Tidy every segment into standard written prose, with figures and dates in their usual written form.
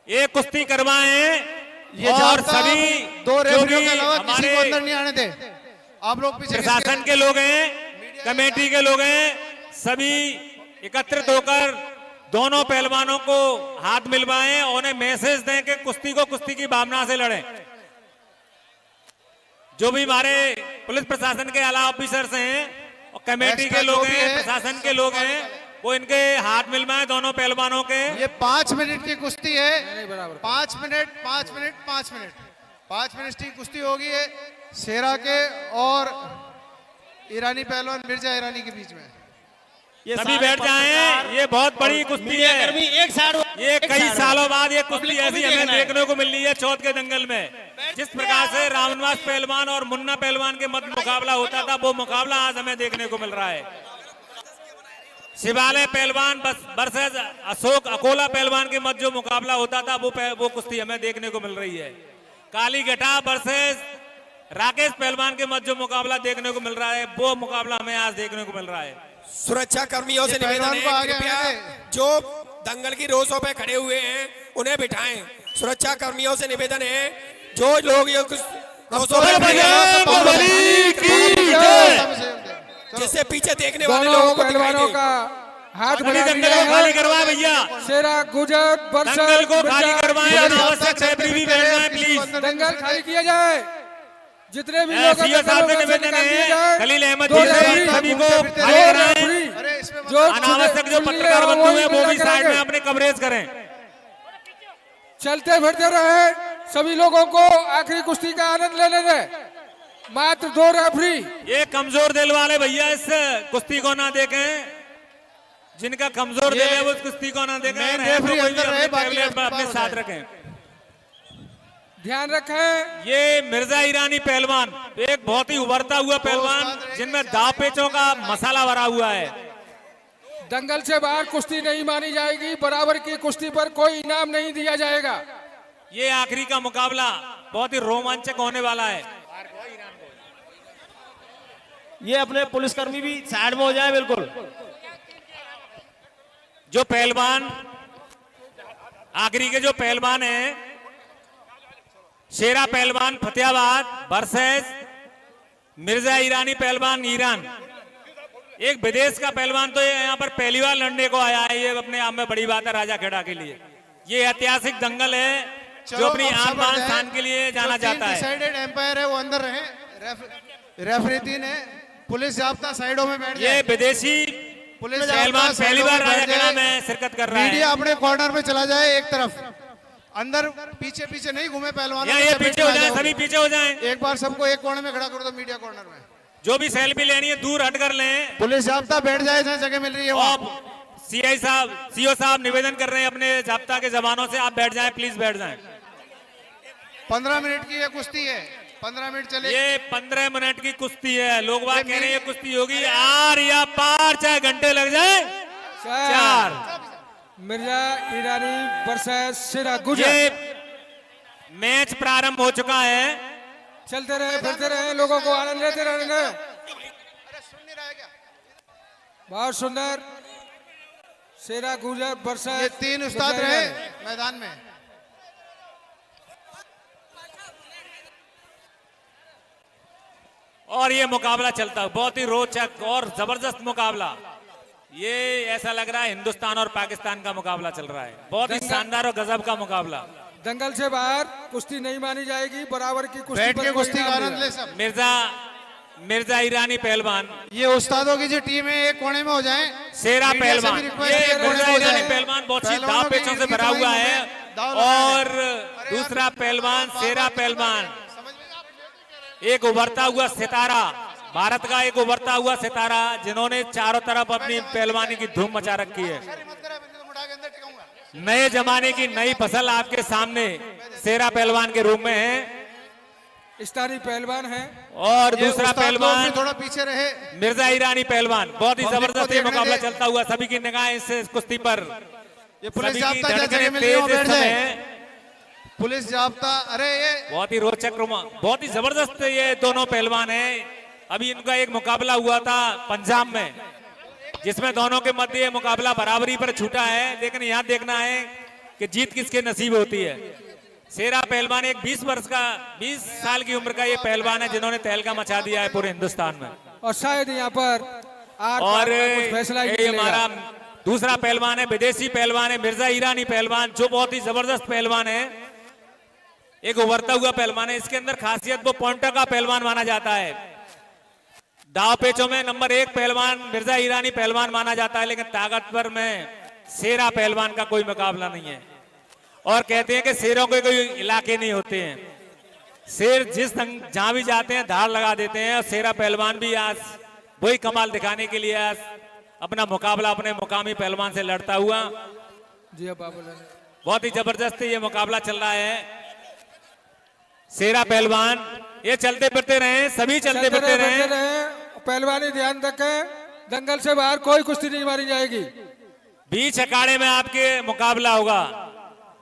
ये कुश्ती करवाएं ये और जाब्ता सभी दो जो रेफरियों भी के अलावा किसी को हमारे अंदर नहीं आने दे। आप लोग पीछे प्रशासन के लोग हैं, कमेटी के लोग हैं, सभी एकत्रित होकर दोनों पहलवानों को हाथ मिलवाएं और उन्हें मैसेज दें कि कुश्ती को कुश्ती की भावना से लड़ें। जो भी हमारे पुलिस प्रशासन के आला ऑफिसर्स हैं और कमेटी के लोग हैं, प्रशासन के लोग हैं, वो इनके हाथ मिलवाएं दोनों पहलवानों के। ये 5 मिनट की कुश्ती है। 5 मिनट 5 मिनट 5 मिनट 5 मिनट की कुश्ती होगी है शेरा के और ईरानी पहलवान मिर्जा ईरानी के बीच में। सभी बैठ जाएं, ये बहुत बड़ी कुश्ती है। एक साइड, ये कई सालों बाद ये कुश्ती ऐसी हमें देखने को मिल रही है चौथ के दंगल में। जिस प्रकार से रामनिवास पहलवान और मुन्ना पहलवान के मध्य मुकाबला होता था, वो मुकाबला आज हमें देखने को मिल रहा है। शिवालय पहलवान वर्सेस अशोक अकोला पहलवान के मध्य जो मुकाबला होता था, वो कुश्ती हमें देखने को मिल रही है। काली घटा वर्सेस राकेश पहलवान के मध्य जो मुकाबला देखने को मिल रहा है, वो मुकाबला हमें आज देखने को मिल रहा है। सुरक्षा कर्मियों से निवेदन है, कृपया जो दंगल की रोशों पे खड़े हुए हैं उन्हें बिठाएं। सुरक्षा कर्मियों से निवेदन है, जो लोग ये रोशों पे खड़े हैं, जिससे पीछे देखने वाले लोगों को पहलवानों का हाथ मिला दंगल को खाली करवाएं भैया, शेरा गुजर दंगल को खाली करवाएं, अनावश्यक रेफरी भी बैठ जाएं प्लीज। दंगल खाली किया जाए। जितने भी लोग सीओ साहब से निवेदन है, खलील अहमद जी से सभी को खाली कराएं। जो अनावश्यक जो पत्रकार बंधु हैं वो भी साइड में अपने कवरेज करें। चलते फिरते रहे, सभी लोगों को आखिरी कुश्ती का आनंद लेने दें। मात्र 2 रेफरी। ये कमजोर दिल वाले भैया इस कुश्ती को ना देखें, जिनका कमजोर दिल है वो इस कुश्ती को ना देखें। रेफरी अंदर रहे, बाकी अपने साथ रखें। ध्यान रखें, ये मिर्जा ईरानी पहलवान एक बहुत ही उभरता हुआ पहलवान, जिनमें दाव पेचों का मसाला भरा हुआ है। दंगल से बाहर कुश्ती नहीं मानी जाएगी। बराबर की कुश्ती पर कोई इनाम नहीं दिया जाएगा। ये आखिरी का मुकाबला बहुत ही रोमांचक होने वाला है। ये अपने पुलिसकर्मी भी साइड में हो जाए बिल्कुल। जो पहलवान आखिरी के जो पहलवान हैं, शेरा पहलवान फतेहाबाद वर्सेस मिर्जा ईरानी पहलवान ईरान। एक विदेश का पहलवान तो ये यहाँ पर पहली बार लड़ने को आया है, ये अपने आप में बड़ी बात है राजा खेड़ा के लिए। ये ऐतिहासिक दंगल है जो अपनी आन बान शान के लिए जाना जाता है। डिसाइडेड एम्पायर है वो अंदर रहे, रेफरी 3 है, पुलिस जाब्ता साइडों में बैठ ये जाए। विदेशी पुलिस पहलवान पहली बार राजा खेड़ा में शिरकत कर रहा है। मीडिया अपने कॉर्नर में चला जाए, एक तरफ अंदर पीछे पीछे नहीं घूमे पहलवान। ये पीछे हो जाए, सभी पीछे हो जाएं। एक बार सबको एक कोने में खड़ा कर दो, मीडिया कॉर्नर में। जो भी सेल्फी लेनी है दूर हट कर लें। पुलिस जाब्ता बैठ जाए जहाँ जगह मिल रही है वहाँ। सीआई साहब, सीओ साहब निवेदन कर रहे हैं अपने जाब्ता के जवानों से, आप बैठ जाएं प्लीज, बैठ जाएं। 15 मिनट की ये कुश्ती है, 15 मिनट चले। ये 15 मिनट की कुश्ती है। लोग बात कह रहे हैं ये कुश्ती होगी आर या पार, चाहे घंटे लग जाए 4। मिर्जा ईरानी वर्सेस शेरा गुजर। ये मैच प्रारंभ हो चुका है। चलते रहे, फिरते रहे, लोगों को आनंद लेते रहने। बहुत सुंदर। शेरा गुजर वर्सेस ये 3 उस्ताद रहे मैदान में। और ये मुकाबला चलता, बहुत ही रोचक और जबरदस्त मुकाबला। ये ऐसा लग रहा है हिंदुस्तान और पाकिस्तान का मुकाबला चल रहा है। बहुत ही शानदार और गजब का मुकाबला। दंगल से बाहर कुश्ती नहीं मानी जाएगी। बराबर की कुश्ती बैठ पर के कोई कुश्ती का इनाम आनंद नहीं। ले सब। मिर्जा ईरानी पहलवान, ये उस्तादों की जो टीम है एक कोने में हो जाए। शेरा मीडिया से भी पहलवान, रिक्वेस्ट ये है, कोने मिर्जा में हो ईरानी जाए। पहलवान बहुत सी पहलवानों दाव पेचों से की भरा हुआ है। दाव लगा और दे। दूसरा पहलवान शेरा पहलवान, एक उभरता हुआ सितारा, भारत का एक उभरता हुआ सितारा, जिन्होंने चारों तरफ अपनी पहलवानी की धूम मचा रखी है। नए जमाने की नई फसल आपके सामने शेरा पहलवान के रूप में है। स्थानीय पहलवान है। और ये दूसरा उस्ताद लोग पहलवान भी थोड़ा पीछे रहे। मिर्जा ईरानी पहलवान। बहुत ही पब्लिक को जबरदस्त ये देखने मुकाबला दे। चलता हुआ, सभी की निगाहें इस कुश्ती पर। ये पुलिस सभी की जाब्ता जहाँ धड़कनें जगह मिल रही है तेज वहाँ इस बैठ समय जाए। हैं। पुलिस जाब्ता, अरे ये बहुत ही रोचक बहुत ही जबरदस्त ये दोनों पहलवान हैं। अभी इनका एक मुकाबला हुआ था पंजाब में, जिसमें दोनों के मध्य ये मुकाबला बराबरी पर छूटा है। लेकिन यहाँ देखना है कि जीत किसके नसीब होती है। शेरा पहलवान एक 20 साल की उम्र का ये पहलवान है जिन्होंने तहलका मचा दिया है पूरे हिंदुस्तान में। और शायद यहाँ पर और कुछ फैसला ही ये निकलेगा। हमारा दूसरा पहलवान है, विदेशी पहलवान है मिर्जा ईरानी पहलवान, जो बहुत ही जबरदस्त पहलवान है, एक उभरता हुआ पहलवान है। इसके अंदर खासियत वो पॉइंटर का पहलवान माना जाता है। दाव पेचों में नंबर 1 पहलवान मिर्जा ईरानी पहलवान माना जाता है, लेकिन ताकतवर में शेरा पहलवान का कोई मुकाबला नहीं है। और कहते हैं कि शेरों के कोई इलाके नहीं होते हैं, शेर जहां भी जाते हैं धार लगा देते हैं। और शेरा पहलवान भी आज वही कमाल दिखाने के लिए आज अपना मुकाबला अपने मुकामी पहलवान से लड़ता हुआ। जी अब बाबूलाल बहुत ही जबरदस्त ये मुकाबला चल रहा है। शेरा पहलवान ये चलते फिरते रहे, सभी चलते फिरते रहे। पहलवानी ध्यान रखें, दंगल से बाहर कोई कुश्ती नहीं मारी जाएगी। बीच अखाड़े में आपके मुकाबला होगा।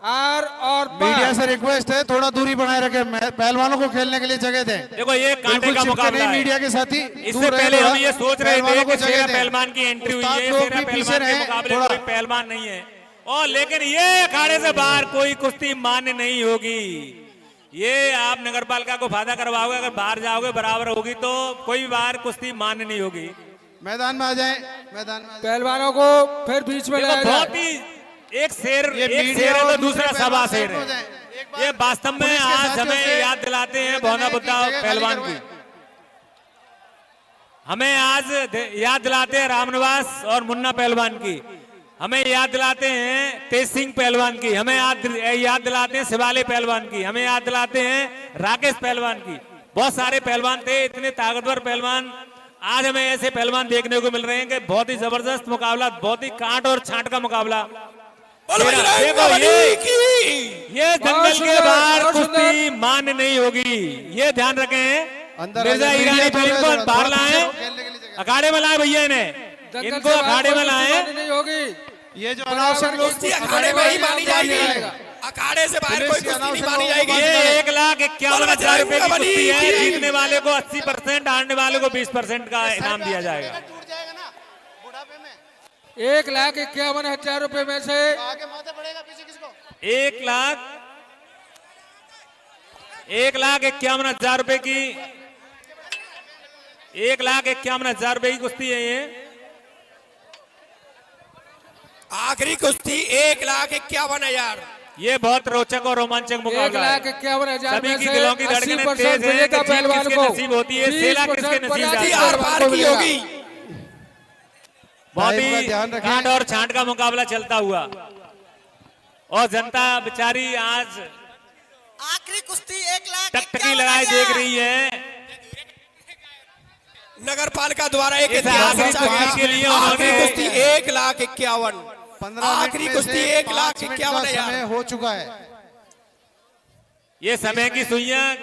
आर और मीडिया से रिक्वेस्ट है थोड़ा दूरी बनाए रखें, पहलवानों को खेलने के लिए जगह दें। देखो ये कांटे बिल्कुल का चिपके मुकाबला नहीं है। मीडिया के साथी। इससे पहले हम ये सोच रहे थे पहलवानों को कि जगह शेरा दें। पहलवान की एंट्री हुई उस्ताद है, लोग शेरा भी पीछे पहलवान के रहें, मुकाबले थोड़ा। कोई पहलवान नहीं है। और लेकिन ये अखाड़े से बाहर कोई कुश्ती मान्य नहीं होगी। ये आप नगरपालिका को फायदा करवाओगे, अगर बाहर जाओगे बराबर होगी तो कोई भी बाहर कुश्ती मान्य नहीं होगी। मैदान में आ जाएं, मैदान में आ जाएं। पहलवानों को फिर बीच में देखो लाया जाए। बहुत ही एक शेर ये एक मीडिया शेर है और तो दूसरे दूसरा सभा पहलवान शेर साइड हो है। जाएं। एक बार ये वास्तव में पुलिस के आज साथियों हमें से याद दिलाते हैं निवेदन भौना है कि बुद्धा जगह खाली पहलवान करवाएं। की। हमें आज याद दिलाते हैं रामनिवास और मुन्ना पहलवान की। हमें याद दिलाते हैं तेज सिंह पहलवान की। हमें याद दिलाते हैं शिवाले पहलवान की। हमें याद दिलाते हैं राकेश पहलवान की। बहुत सारे पहलवान थे, इतने ताकतवर पहलवान। आज हमें ऐसे पहलवान देखने को मिल रहे हैं कि बहुत ही जबरदस्त मुकाबला, बहुत ही कांट और छांट का मुकाबला। देखो ये दंगल के बाहर कुश्ती मान्य नहीं होगी, ये ध्यान रखें। अंदर मिर्जा आ जाए, ईरानी मीडिया को तो इनको थोड़ा बाहर पीछे लाएं, हो, खेलने के लिए जगह। अखाड़े में लाए भैया इन्हें, दंगल इनको से बाहर अखाड़े कोई में कुश्ती लाएं। मानी नहीं होगी। ये जो अनाउंसर लोग कुश्ती अखाड़े में ही मानी जाएगी, अखाड़े से बाहर कोई कुश्ती नहीं मानी जाएगी। ये 1,51,000 रुपए की कुश्ती है। बनी। जीतने वाले को 80%, हारने वाले को 20% का इनाम दिया जाएगा। टूट जाएगा ना बुढ़ापे में। 1,51,000 रुपए में से आगे माथे पड़ेगा, पीछे किसको? 1,51,000 रुपए की 1,51,000 रुपए की कुश्ती है ये। आखिरी कुश्ती 1,51,000। ये बहुत रोचक और रोमांचक मुकाबला है। 1,51,000 सभी में की से दिलों की धड़कनें 80% तेज हैं कि विजेता जीत पहलवान किसके को नसीब होती है, सेला किसके 20% नसीब पराजित जाती है। आर पार की होगी। बहुत टाइम का ही ध्यान रखें। कांट और छांट का मुकाबला चलता हुआ, और जनता बेचारी आज आखिरी कुश्ती 1,51,000 टकटकी लड़ाई देख रही है। नगर पालिका द्वारा एक इस इतिहास आखिरी रचा गया। कुश्ती के लिए आखिरी उन्होंने- कुश्ती 1,51,000। 15 आखिरी मिनट में कुश्ती से 1,51,000 समय हो चुका है। ये समय की सुइयां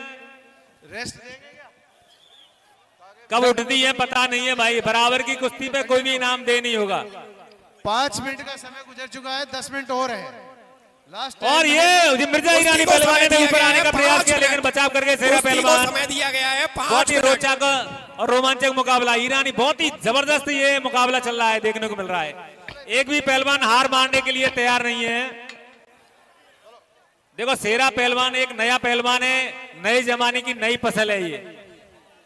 रेस्ट कब उठती है पता नहीं है भाई। बराबर की कुश्ती पे कोई भी इनाम दे नहीं होगा। 5 मिनट का समय गुजर चुका है, 10 मिनट और है लास्ट। और ये मिर्जा ईरानी को पहलवान समय ने ऊपर दिया आने गया का है, प्रयास 5 किया, लेकिन मिनट। बचाव करके शेरा कुश्ती को पहलवान। समय दिया गया है 5 बहुत ही मिनट। रोचक और रोमांचक मुकाबला। ईरानी बहुत ही जबरदस्त ये मुकाबला चल रहा है, देखने को मिल रहा है। एक भी पहलवान हार मानने के लिए तैयार नहीं है। देखो शेरा पहलवान एक नया पहलवान है, नए जमाने की नई फसल है। ये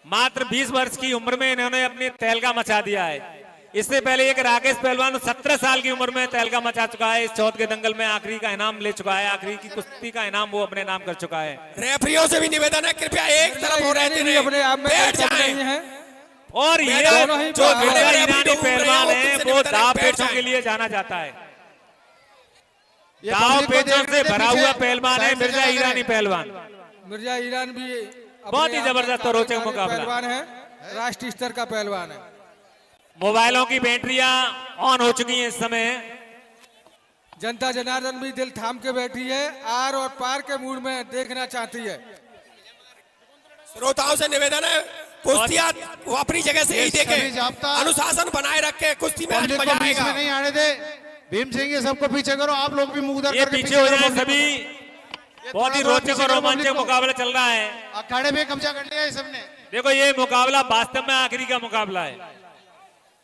मात्र 20 वर्ष की उम्र में इन्होंने अपनी तहलका मचा दिया है। इससे पहले एक राकेश पहलवान 17 साल की उम्र में तहलका मचा चुका है। इस चौथ के दंगल में आखिरी का इनाम ले चुका है, आखिरी की कुश्ती का इनाम वो अपने नाम कर चुका है। रेफरियों से भी निवेदन है कृपया एक तरफ हो रहते भी अपने आप में बैठ कम जाएं। नहीं है। और ये दोनों ही जो पहलवान मिर्जा हैं, ईरानी अभी डूब रहे हैं, पहलवान वो है तुमसे वो निवेदन है, दाव बैठ पेचों जाएं। के लिए जाना जाता है। ये दाव पब्लिक को पेचों देखने से दे, भरा पीछे हुआ पहलवान है साइड से मिर्जा जगह ईरानी करें। पहलवान। मिर्जा ईरान भी अपने बहुत ही आप में जबरदस्त और रोचक ताकतवर मुकाबला। पहलवान है, राष्ट्रीय स्तर का पहलवान है। मोबाइलों की बैटरियां ऑन हो चुकी हैं इस समय। जनता जनार्दन भी दिल थाम के बैठी है, आर और पार के मूड में देखना चाहती है। श्रोताओं से निवेदन है कुश्तियां वो अपनी जगह से ही सभी देखें, जाब्ता- अनुशासन बनाए रखे। कुश्ती में आज पब्लिक मजा को बीच आएगा। में नहीं आने दे। भीम सिंह ये सबको पीछे करो, आप लोग भी मुंह उधर ये करके पीछे हो करो जाए पब्लिक को। सभी। ये बहुत ही थोड़ा रोचक पीछे और करो रोमांचक पब्लिक को। मुकाबला चल रहा है। अखाड़े में कब्जा कर लिया है सबने। देखो ये मुकाबला वास्तव में आखिरी का मुकाबला है,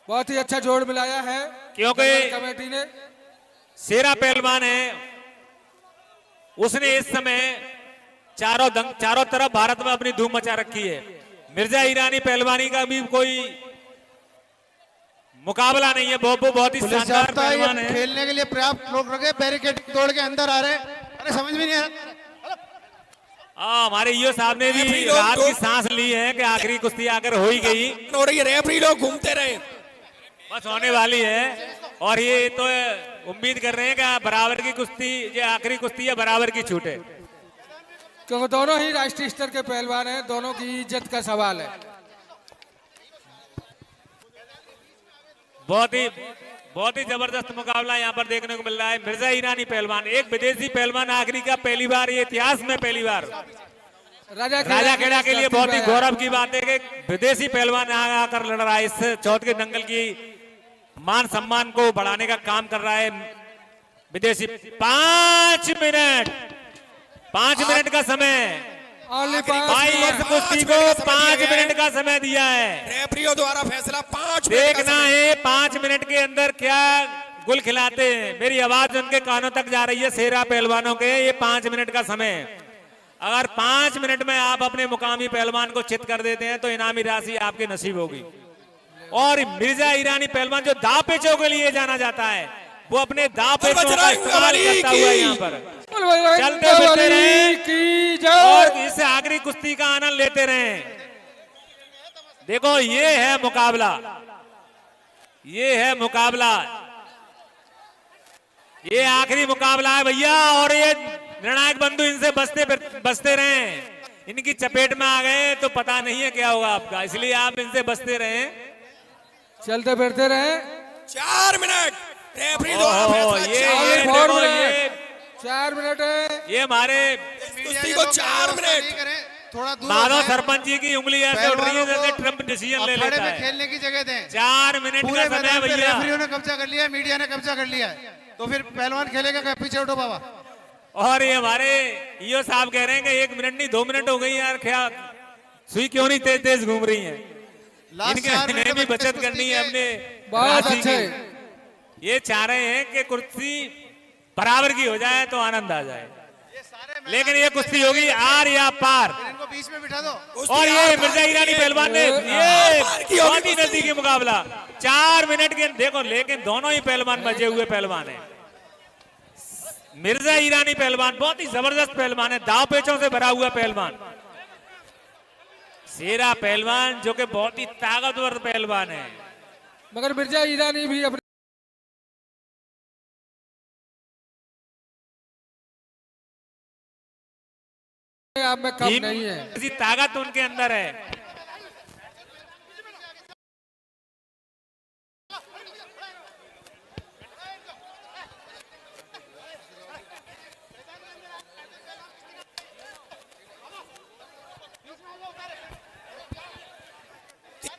बहुत ही अच्छा जोड़ मिलाया है क्योंकि दंगल कमेटी ने। शेरा पहलवान है उसने इस समय चारों तरफ भारत में अपनी धूम मचा रखी है। मिर्जा ईरानी पहलवानी का भी कोई मुकाबला नहीं है, वो बहुत ही पुलिस शानदार जाब्ता है, ये पहलवान है। खेलने के लिए पर्याप्त लोग रखे, बैरिकेड तोड़ के अंदर आ रहे हैं। अरे समझ में नहीं आ रहा। हमारे ईओ साहब ने भी रेफरी लोग राहत की तो- सांस ली है कि आखिरी कुश्ती आकर हो ही गई, हो रही है, रेफरी लोग घूमते रहे। बस होने वाली है। और ये तो उम्मीद कर रहे हैं कि बराबर की कुश्ती, ये आखिरी कुश्ती है, बराबर की छूटे। क्योंकि दोनों ही राष्ट्रीय स्तर के पहलवान हैं, दोनों की इज्जत का सवाल है। बहुत ही जबरदस्त मुकाबला यहाँ पर देखने को मिल रहा है। मिर्जा ईरानी पहलवान, एक विदेशी पहलवान आखिरी का पहली बार, ये इतिहास में पहली बार। राजा खेड़ा के लिए बहुत ही गौरव की बात है कि विदेशी पहलवान यहाँ आकर लड़ रहा है। इस चौथ के दंगल की मान सम्मान को बढ़ाने का काम कर रहा है विदेशी। 5 मिनट का समय, ओनली भाई इस कुश्ती को 5 मिनट का समय दिया है। रेफरियों द्वारा फैसला 5 मिनट का देखना समय। है 5 मिनट के अंदर क्या गुल खिलाते हैं। मेरी आवाज उनके कानों तक जा रही है, शेरा पहलवानों के। ये 5 मिनट का समय, अगर 5 मिनट में आप अपने मुकामी पहलवान को चित कर देते हैं तो इनामी राशि आपके नसीब होगी। और मिर्जा ईरानी पहलवान जो दाव पेचों के लिए जाना जाता है, वो अपने दाव पेचों का इस्तेमाल करता हुआ यहाँ पर चलते फिरते रहे और इस आखिरी कुश्ती का आनंद लेते रहे। देखो ये है मुकाबला, ये है मुकाबला, ये आखिरी मुकाबला है भैया। और ये निर्णायक बंधु इनसे बचते रहे, इनकी चपेट में आ गए तो पता नहीं है क्या होगा आपका, इसलिए आप इनसे बचते रहे, चलते फिरते रहे। 4 मिनट रेफरी द्वारा फैसला। ये 4 देखो, मिनट 4 मिनट है। ये हमारे कुश्ती को 4 मिनट। थोड़ा दूर माधव हो जाए। सरपंच जी की उंगली ऐसे उठ रही है जैसे ट्रम्प डिसीजन ले अखाड़े लेता में है। खेलने की जगह दें। 4 मिनट पूरे का समय मैदान पे भैया। रेफरियों ने कब्जा कर लिया है, मीडिया ने कब्जा कर लिया है, तो फिर पहलवान खेलेगा क्या? पीछे उठो बाबा। और ये हमारे ईओ साहब कह रहे हैं कि 1 मिनट नहीं 2 मिनट हो गई यार, क्या सुई क्यों नहीं तेज तेज घूम रही है। लास्ट 4 इनके मिनट भी में बचत कुश्ती करनी के- है अपने बहुत राशि अच्छे। की। ये चाह रहे हैं कि कुर्सी बराबर की हो जाए तो आनंद आ जाए, लेकिन ये कुश्ती होगी आर या पार। इनको बीच में बिठा दो। और ये मिर्जा ईरानी पहलवान ने ये बहुत ही नजदीकी मुकाबला 4 मिनट के देखो, लेकिन दोनों ही पहलवान बचे हुए पहलवान हैं। मिर्जा ईरानी पहलवान बहुत ही जबरदस्त पहलवान है, दाव पेचों से भरा हुआ पहलवान। शेरा पहलवान जो कि बहुत ही ताकतवर पहलवान है। मगर मिर्जा ईरानी भी अपने आप में कम नहीं है। ऐसी ताकत उनके अंदर है।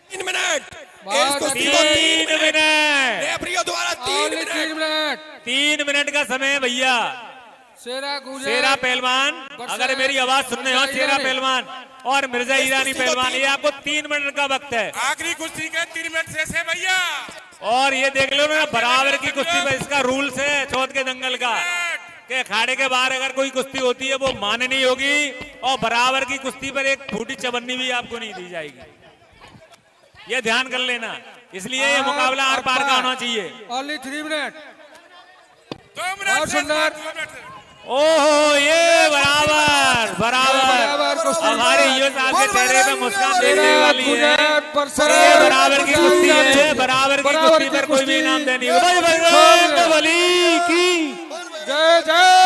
तीन मिनट। बहुत इस कुश्ती अच्छे। को 3 मिनट, रेफरियों द्वारा 3 ओनली 3 मिनट। मिनट। 3 मिनट का समय भैया। शेरा गुजर शेरा पहलवान, अगर मेरी आवाज सुनने हो, शेरा पहलवान और मिर्जा ईरानी पहलवान, ये आपको 3 मिनट का वक्त है। आखिरी कुश्ती के 3 मिनट शेष है भैया। और ये देख लो ना, बराबर की कुश्ती पर इसका रूल्स है चौथ के दंगल का कि अखाड़े के बाहर अगर कोई कुश्ती होती है वो माननी होगी, और बराबर की कुश्ती पर एक फूटी चवन्नी भी आपको नहीं दी जाएगी। ये ध्यान कर लेना, इसलिए ये मुकाबला आर पार का होना चाहिए। Only 3 minute. 2 मिनट बहुत शेष, सुंदर। 2 मिनट। ओहो, ये बराबर बराबर कुश्ती। हमारे ईओ साहब के चेहरे पे मुस्कान देखने वाली है। पर ये बराबर की कुश्ती है, बराबर की कुश्ती पर कोई भी इनाम देनी। बजरंग बली की जय जय